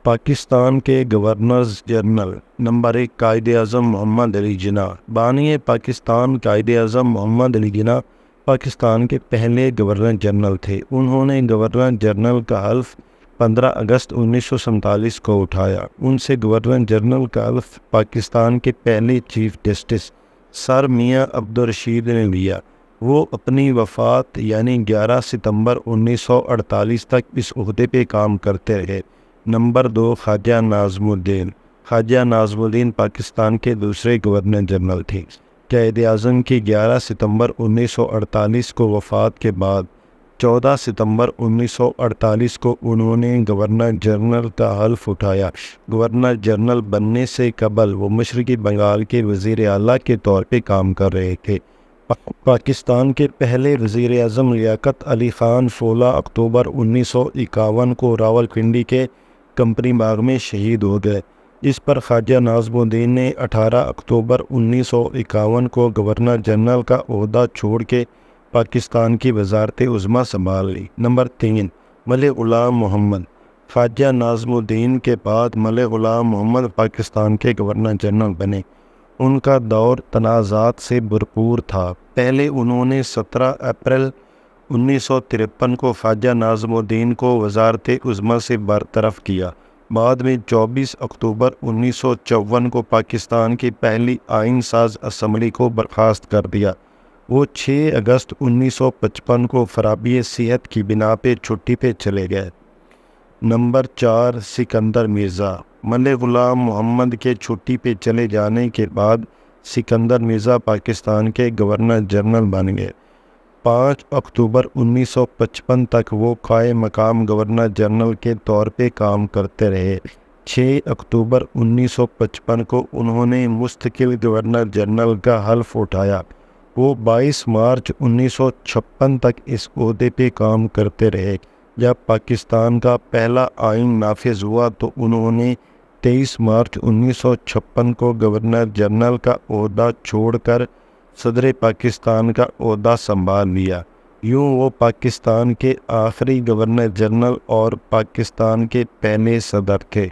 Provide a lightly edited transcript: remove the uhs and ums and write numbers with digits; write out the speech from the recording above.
پاکستان کے governors general number 1 Quaid Azam محمد علی جناح۔ بانی پاکستان قائد اعظم محمد علی جناح پاکستان کے پہلے گورنر جنرل تھے۔ انہوں نے گورنر جنرل کا حلف 15 اگست 1947 کو اٹھایا۔ ان سے گورنر جنرل کا حلف پاکستان کے پہلے چیف جسٹس سر میاں عبدالرشید نے لیا۔ وہ اپنی وفات یعنی 11 ستمبر 1948 تک اس عہدے پہ کام کرتے رہے۔ نمبر 2 خواجہ ناظم الدین۔ خواجہ ناظم الدین پاکستان کے دوسرے گورنر جنرل تھے۔ قائد اعظم کی 11 ستمبر 1948 کو وفات کے بعد 14 ستمبر 1948 کو انہوں نے گورنر جنرل کا حلف اٹھایا۔ گورنر جنرل بننے سے قبل وہ مشرقی بنگال کے وزیر اعلیٰ کے طور پہ کام کر رہے تھے۔ پاکستان کے پہلے وزیر اعظم لیاقت علی خان 16 اکتوبر 1951 کو راولپنڈی کے کمپنی باغ میں شہید ہو گئے۔ اس پر خواجہ ناظم الدین نے 18 اکتوبر 1951 کو گورنر جنرل کا عہدہ چھوڑ کے پاکستان کی وزارت عظمیٰ سنبھال لی۔ نمبر 3 ملک غلام محمد۔ خواجہ ناظم الدین کے بعد ملک غلام محمد پاکستان کے گورنر جنرل بنے۔ ان کا دور تنازعات سے بھرپور تھا۔ پہلے انہوں نے 17 اپریل 1953 کو خواجہ ناظم الدین کو وزارت عظمیٰ سے برطرف کیا۔ بعد میں 24 اکتوبر 1954 کو پاکستان کی پہلی آئین ساز اسمبلی کو برخاست کر دیا۔ وہ 6 اگست 1955 کو خرابی صحت کی بنا پہ چھٹی پہ چلے گئے۔ نمبر 4 سکندر مرزا۔ ملک غلام محمد کے چھٹی پہ چلے جانے کے بعد سکندر مرزا پاکستان کے گورنر جنرل بن گئے۔ 5 اکتوبر 1955 تک وہ قائم مقام گورنر جنرل کے طور پہ کام کرتے رہے۔ 6 اکتوبر 1955 کو انہوں نے مستقل گورنر جنرل کا حلف اٹھایا۔ وہ 22 مارچ 1956 تک اس عہدے پہ کام کرتے رہے۔ جب پاکستان کا پہلا آئین نافذ ہوا تو انہوں نے 23 مارچ 1956 کو گورنر جنرل کا عہدہ چھوڑ کر صدر پاکستان کا عہدہ سنبھال لیا۔ یوں وہ پاکستان کے آخری گورنر جنرل اور پاکستان کے پہلے صدر تھے۔